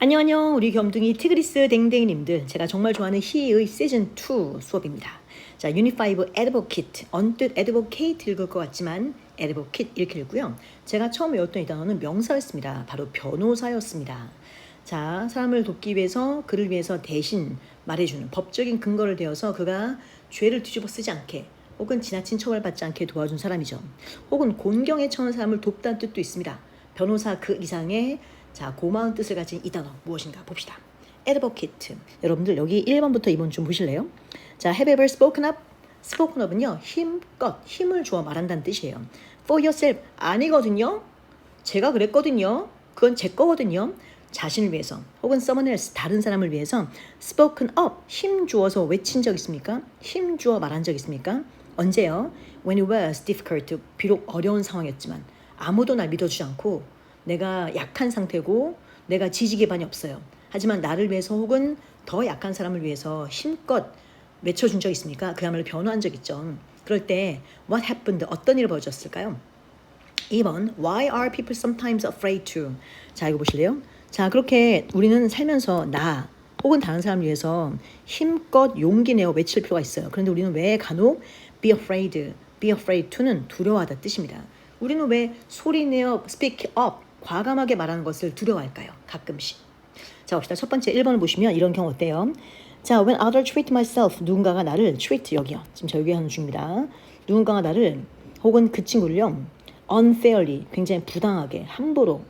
안녕 안녕 우리 겸둥이 티그리스 댕댕이님들, 제가 정말 좋아하는 희의 시즌2 수업입니다. 자, 유닛 5 advocate, 언뜻 advocate 읽을 것 같지만 advocate 이렇게 읽고요. 제가 처음 외웠던 이 단어는 명사였습니다. 바로 변호사였습니다. 자, 사람을 돕기 위해서, 그를 위해서 대신 말해주는 법적인 근거를 대어서 그가 죄를 뒤집어 쓰지 않게 혹은 지나친 처벌받지 않게 도와준 사람이죠. 혹은 곤경에 처한 사람을 돕다는 뜻도 있습니다. 변호사 그 이상의 고마운 뜻을 가진 이 단어 무엇인가 봅시다. advocate. 여러분들 여기 1번부터 2번 좀 보실래요? 자, have ever spoken up? spoken up은요, 힘껏, 힘을 주어 말한다는 뜻이에요. for yourself 아니거든요. 제가 그랬거든요. 그건 제 거거든요. 자신을 위해서 혹은 someone else, 다른 사람을 위해서 spoken up, 힘 주어서 외친 적 있습니까? 힘 주어 말한 적 있습니까? 언제요? When it was difficult, 비록 어려운 상황이었지만 아무도 날 믿어주지 않고 내가 약한 상태고 내가 지지 기반이 없어요. 하지만 나를 위해서 혹은 더 약한 사람을 위해서 힘껏 외쳐준 적 있습니까? 그야말로 변호한 적 있죠. 그럴 때 what happened? 어떤 일이 벌어졌을까요? 2번 Why are people sometimes afraid to? 자, 이거 보실래요? 자, 그렇게 우리는 살면서 나 혹은 다른 사람을 위해서 힘껏 용기 내어 외칠 필요가 있어요. 그런데 우리는 왜 간혹 be afraid to는 두려워하다 뜻입니다. 우리는 왜 소리 내어 speak up, 과감하게 말하는 것을 두려워할까요? 가끔씩. 자, 봅시다. 첫 번째 1번을 보시면 이런 경우 어때요? 자, when others treat myself, 누군가가 나를 treat, 여기요. 지금 저 얘기하는 중입니다. 누군가가 나를 혹은 그 친구를요, unfairly, 굉장히 부당하게, 함부로,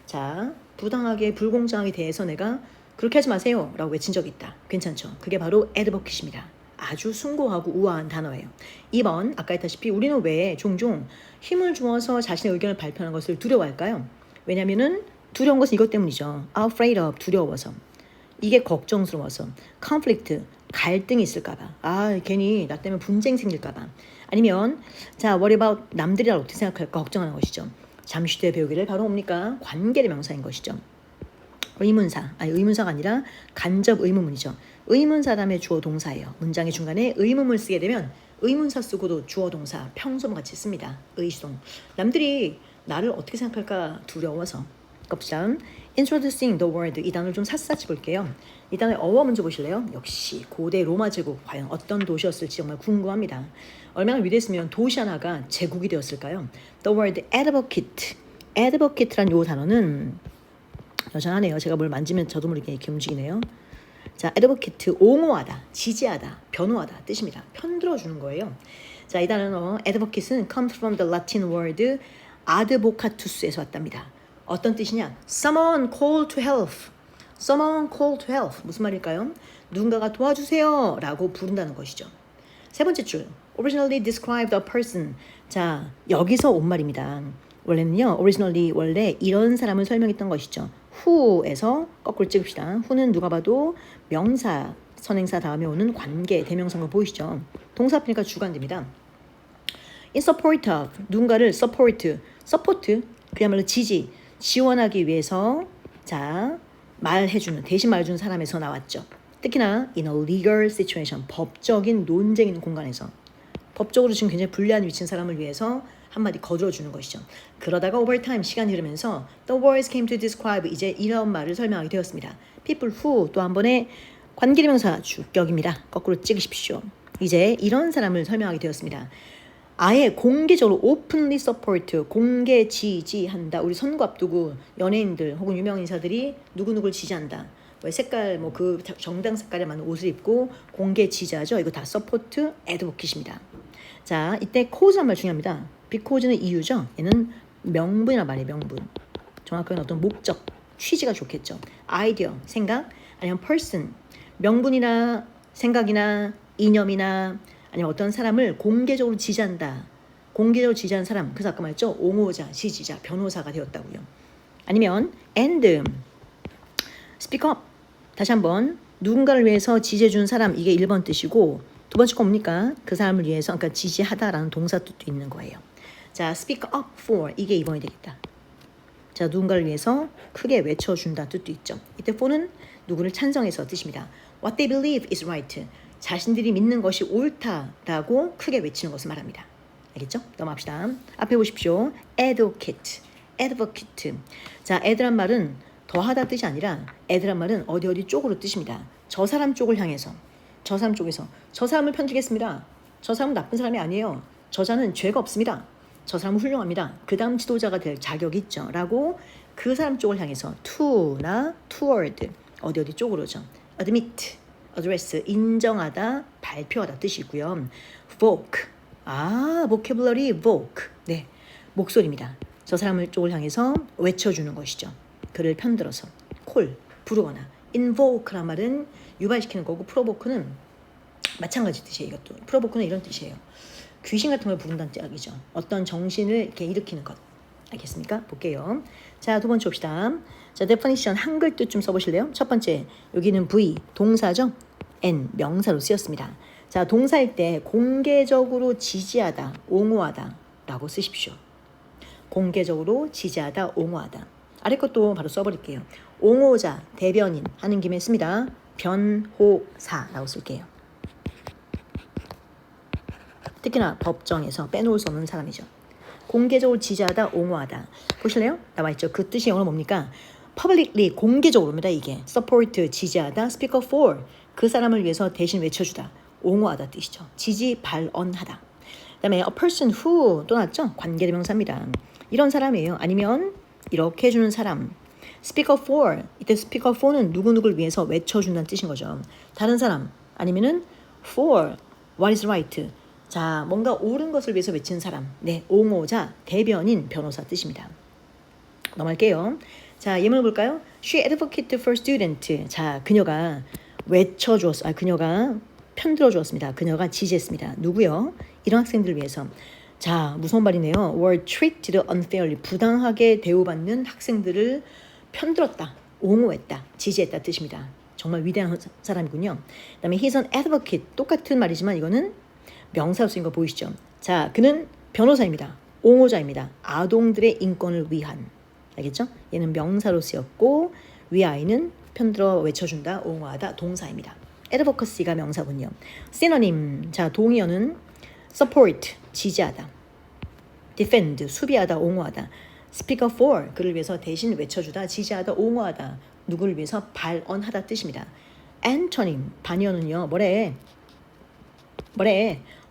자, 부당하게, 불공정하게 대해서 내가 그렇게 하지 마세요 라고 외친 적이 있다. 괜찮죠? 그게 바로 advocate입니다. 아주 숭고하고 우아한 단어예요. 2번, 아까 했다시피 우리는 왜 종종 힘을 주어서 자신의 의견을 발표하는 것을 두려워할까요? 왜냐면은 두려운 것은 이것 때문이죠. afraid of, 두려워서. 이게 걱정스러워서. conflict, 갈등이 있을까봐. 괜히 나 때문에 분쟁 생길까봐. 아니면 자, what about, 남들이 어떻게 생각할까 걱정하는 것이죠. 잠시 뒤에 배우기를 바로 뭡니까? 관계의 명사인 것이죠. 의문사가 아니라 간접 의문문이죠. 의문사 다음에 주어 동사예요. 문장의 중간에 의문문을 쓰게 되면 의문사 쓰고도 주어 동사 평소와 같이 씁니다. 의시동. 남들이 나를 어떻게 생각할까 두려워서. 봅시다. Introducing the word. 이 단어를 좀 샅샅이 볼게요. 이 단어의 어원 먼저 보실래요? 역시 고대 로마 제국 과연 어떤 도시였을지 정말 궁금합니다. 얼마나 위대했으면 도시 하나가 제국이 되었을까요? The word advocate. advocate란 요 단어는 여전하네요. 제가 뭘 만지면 저도 모르게 이렇게 움직이네요. 자, advocate, 옹호하다, 지지하다, 변호하다 뜻입니다. 편들어주는 거예요. 자, 이 단어 advocate는 comes from the Latin word advocatus에서 왔답니다. 어떤 뜻이냐? Someone call to help. Someone call to help. 무슨 말일까요? 누군가가 도와주세요 라고 부른다는 것이죠. 세 번째 줄, originally described a person. 자, 여기서 온 말입니다. 원래는요, originally 원래 이런 사람을 설명했던 것이죠. who에서 거꾸로 찍읍시다. who는 누가 봐도 명사, 선행사 다음에 오는 관계, 대명사인 거 보이시죠? 동사 앞이니까 주가 안 됩니다. in support of, 누군가를 support, 그야말로 지지, 지원하기 위해서 자, 말해주는, 대신 말해주는 사람에서 나왔죠. 특히나 in a legal situation, 법적인 논쟁 있는 공간에서 법적으로 지금 굉장히 불리한 위치인 사람을 위해서 한마디 거들어주는 것이죠. 그러다가 over time, 시간이 흐르면서 the words came to describe, 이제 이런 말을 설명하게 되었습니다. people who, 또 한 번의 관계대명사 주격입니다. 거꾸로 찍으십시오. 이제 이런 사람을 설명하게 되었습니다. 아예 공개적으로 openly support, 공개 지지한다. 우리 선거 앞두고 연예인들 혹은 유명 인사들이 누구누구를 지지한다. 왜 색깔, 뭐 그 정당 색깔에 맞는 옷을 입고 공개 지지하죠. 이거 다 support, advocate입니다. 자, 이때 cause란 말 중요합니다. because는 이유죠. 얘는 명분이란 말이에요. 명분. 정확하게 어떤 목적, 취지가 좋겠죠. idea, 생각, 아니면 person, 명분이나 생각이나 이념이나 아니면 어떤 사람을 공개적으로 지지한다. 공개적으로 지지하는 사람, 그래서 아까 말했죠. 옹호자, 지지자, 변호사가 되었다고요. 아니면 and speak up. 다시 한번 누군가를 위해서 지지해주는 사람, 이게 1번 뜻이고 두 번째 거 뭡니까? 그 사람을 위해서, 그러니까 지지하다라는 동사 뜻도 있는 거예요. 자, speak up for, 이게 2번이 되겠다. 자, 누군가를 위해서 크게 외쳐준다 뜻도 있죠. 이때 for는 누구를 찬성해서 뜻입니다. What they believe is right. 자신들이 믿는 것이 옳다라고 크게 외치는 것을 말합니다. 알겠죠? 넘어갑시다. 앞에 보십시오. advocate. 자, ad란 말은 더하다 뜻이 아니라 add란 말은 어디 쪽으로 뜻입니다. 저 사람 쪽을 향해서, 저 사람 쪽에서 저 사람을 편들겠습니다. 저 사람은 나쁜 사람이 아니에요. 저자는 죄가 없습니다. 저 사람은 훌륭합니다. 그 다음 지도자가 될 자격이 있죠. 라고 그 사람 쪽을 향해서 to나 toward 어디 쪽으로죠. admit, address 인정하다, 발표하다 뜻이 있고요. voke vocabulary voke 네 목소리입니다. 저 사람을 쪽을 향해서 외쳐주는 것이죠. 그를 편들어서 call 부르거나 invoke란 말은 유발시키는 거고 provoke는 마찬가지 뜻이에요. 이것도 provoke는 이런 뜻이에요. 귀신 같은 걸 부른다는 뜻이죠. 어떤 정신을 이렇게 일으키는 것. 알겠습니까? 볼게요. 자, 두 번째 봅시다. 자, definition 한글 뜻 좀 써보실래요? 첫 번째, 여기는 V 동사죠. N 명사로 쓰였습니다. 자, 동사일 때 공개적으로 지지하다, 옹호하다 라고 쓰십시오. 공개적으로 지지하다, 옹호하다. 아래 것도 바로 써버릴게요. 옹호자, 대변인 하는 김에 씁니다. 변호사라고 쓸게요. 특히나 법정에서 빼놓을 수 없는 사람이죠. 공개적으로 지지하다, 옹호하다. 보실래요? 나와있죠. 그 뜻이 영어로 뭡니까? publicly, 공개적으로입니다. 이게 support, 지지하다, speak up for, 그 사람을 위해서 대신 외쳐주다, 옹호하다 뜻이죠. 지지, 발언하다. 그 다음에 a person who 또 나왔죠? 관계대명사입니다. 이런 사람이에요. 아니면 이렇게 해주는 사람. speak up for, 이때 speak up for는 누구누구를 위해서 외쳐준다는 뜻인 거죠. 다른 사람 아니면은 for what is right, 자, 뭔가 옳은 것을 위해서 외치는 사람. 네, 옹호자, 대변인, 변호사 뜻입니다. 넘어갈게요. 자, 예문을 볼까요? She advocated for student. 자, 그녀가 외쳐주었어. 그녀가 편들어 주었습니다. 그녀가 지지했습니다. 누구요? 이런 학생들을 위해서. 자, 무서운 말이네요. were treated unfairly. 부당하게 대우받는 학생들을 편들었다, 옹호했다, 지지했다 뜻입니다. 정말 위대한 사람이군요. 그 다음에 he's an advocate. 똑같은 말이지만 이거는 명사로 쓰인 거 보이시죠? 자, 그는 변호사입니다. 옹호자입니다. 아동들의 인권을 위한. 알겠죠? 얘는 명사로 쓰였고 위아이는 편들어 외쳐준다, 옹호하다 동사입니다. advocacy가 명사군요. synonym. 자, 동의어는 support, 지지하다. defend, 수비하다, 옹호하다. speak up for, 그를 위해서 대신 외쳐주다, 지지하다, 옹호하다. 누구를 위해서 발언하다 뜻입니다. antonym, 반의어는요. 뭐래?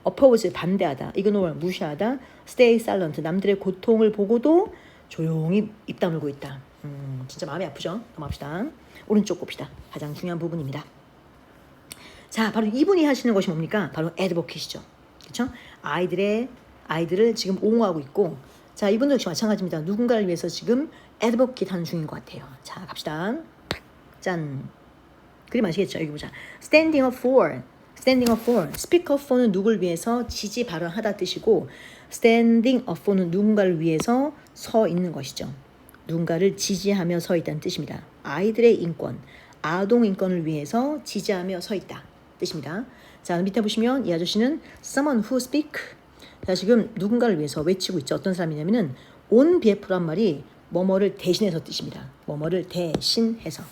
oppose, 반대하다, ignore, 무시하다, stay silent, 남들의 고통을 보고도 조용히 입 다물고 있다. 진짜 마음이 아프죠? 넘어갑시다. 오른쪽 봅시다. 가장 중요한 부분입니다. 자, 바로 이분이 하시는 것이 뭡니까? 바로 advocate이죠. 그렇죠? 아이들을 지금 옹호하고 있고, 자, 이분도 역시 마찬가지입니다. 누군가를 위해서 지금 advocate 하는 중인 것 같아요. 자, 갑시다. 짠. 그림 아시겠죠? 여기 보자. standing up for, speak up for는 누구를 위해서 지지 발언하다 뜻이고, standing up for는 누군가를 위해서 서 있는 것이죠. 누군가를 지지하며 서 있다는 뜻입니다. 아이들의 인권, 아동 인권을 위해서 지지하며 서 있다 뜻입니다. 자, 밑에 보시면 이 아저씨는 someone who speak. 자, 지금 누군가를 위해서 외치고 있죠. 어떤 사람이냐면은 on behalf란 말이 뭐뭐를 대신해서 뜻입니다. 뭐뭐를 대신해서.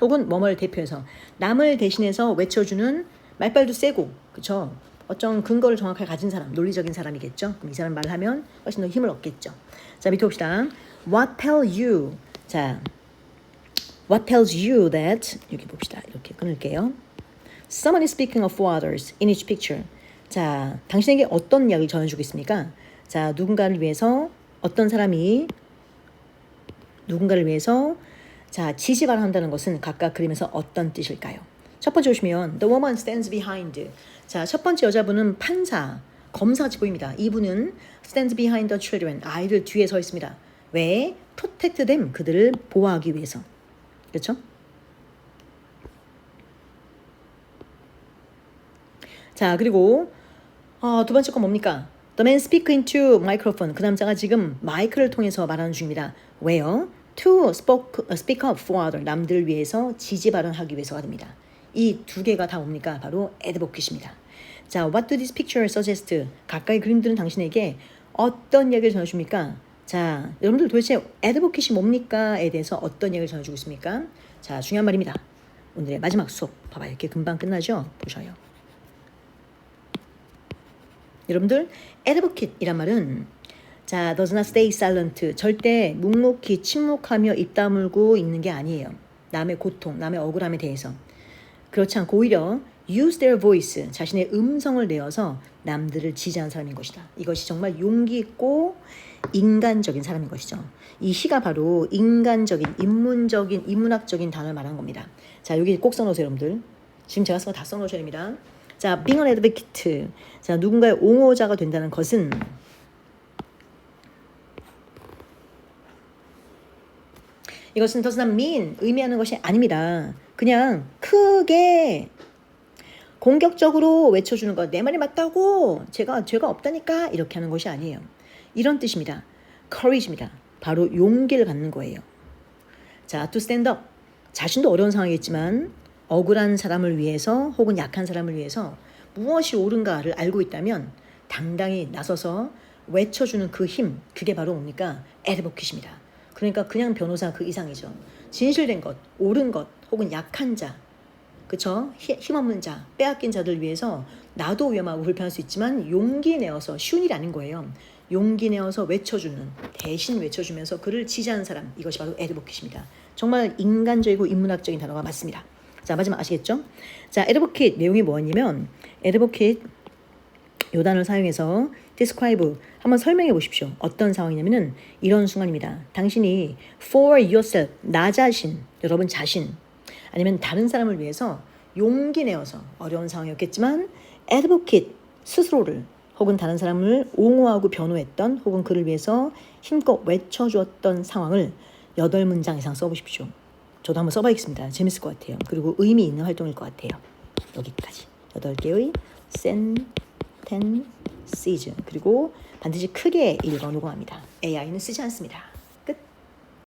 혹은 뭐뭐를 대표해서, 남을 대신해서 외쳐주는, 말빨도 세고, 그렇죠? 어떤 근거를 정확하게 가진 사람, 논리적인 사람이겠죠. 그럼 이 사람 말하면 훨씬 더 힘을 얻겠죠. 자, 밑에 봅시다. What tells you? 자, what tells you that? 여기 봅시다. 이렇게 끊을게요. Someone is speaking of others in each picture. 자, 당신에게 어떤 이야기를 전해주고 있습니까? 자, 누군가를 위해서 어떤 사람이 누군가를 위해서 자, 지지 발언한다는 것은 각각 그림에서 어떤 뜻일까요? 첫 번째 보시면 the woman stands behind. 자, 첫 번째 여자분은 판사, 검사같이 보입니다. 이분은 stands behind the children. 아이들 뒤에 서 있습니다. 왜? protect them. 그들을 보호하기 위해서. 그렇죠? 자, 그리고 두 번째 건 뭡니까? The man speak into microphone. 그 남자가 지금 마이크를 통해서 말하는 중입니다. 왜요? To speak up for other. 남들을 위해서 지지 발언하기 위해서가 됩니다. 이 두 개가 다 뭡니까? 바로 advocate입니다. 자, what do these pictures suggest? 각각의 그림들은 당신에게 어떤 이야기를 전해줍니까? 자, 여러분들 도대체 advocate이 뭡니까?에 대해서 어떤 이야기를 전해주고 있습니까? 자, 중요한 말입니다. 오늘의 마지막 수업. 봐봐요. 이렇게 금방 끝나죠? 보셔요. 여러분들 advocate이란 말은 자, does not stay silent. 절대 묵묵히 침묵하며 입 다물고 있는 게 아니에요. 남의 고통, 남의 억울함에 대해서. 그렇지 않고 오히려 use their voice, 자신의 음성을 내어서 남들을 지지하는 사람인 것이다. 이것이 정말 용기 있고 인간적인 사람인 것이죠. 이 시가 바로 인간적인, 인문적인, 인문학적인 단어를 말한 겁니다. 자, 여기 꼭 써놓으세요, 여러분들. 지금 제가 쓴 거 다 써놓으셔야 됩니다. 자, being an advocate. 자, 누군가의 옹호자가 된다는 것은 이것은 does not mean, 의미하는 것이 아닙니다. 그냥 크게 공격적으로 외쳐주는 것, 내 말이 맞다고, 죄가 없다니까, 이렇게 하는 것이 아니에요. 이런 뜻입니다. courage입니다. 바로 용기를 갖는 거예요. 자, to stand up. 자신도 어려운 상황이겠지만 억울한 사람을 위해서 혹은 약한 사람을 위해서 무엇이 옳은가를 알고 있다면 당당히 나서서 외쳐주는 그 힘, 그게 바로 뭡니까? advocate입니다. 그러니까 그냥 변호사 그 이상이죠. 진실된 것, 옳은 것, 혹은 약한 자, 그쵸? 힘없는 자, 빼앗긴 자들 위해서 나도 위험하고 불편할 수 있지만 용기 내어서, 쉬운 일이 아닌 거예요. 용기 내어서 외쳐주는, 대신 외쳐주면서 그를 지지하는 사람, 이것이 바로 advocate입니다. 정말 인간적이고 인문학적인 단어가 맞습니다. 자, 마지막 아시겠죠? 자, advocate 내용이 뭐냐면 advocate 요 단어를 사용해서 describe 한번 설명해 보십시오. 어떤 상황이냐면은 이런 순간입니다. 당신이 for yourself, 나 자신, 여러분 자신, 아니면 다른 사람을 위해서 용기 내어서 어려운 상황이었겠지만 advocate 스스로를 혹은 다른 사람을 옹호하고 변호했던 혹은 그를 위해서 힘껏 외쳐주었던 상황을 8문장 이상 써보십시오. 저도 한번 써봐야겠습니다. 재밌을 것 같아요. 그리고 의미 있는 활동일 것 같아요. 여기까지 8개의 sentences 그리고 반드시 크게 읽어 녹음합니다. AI는 쓰지 않습니다.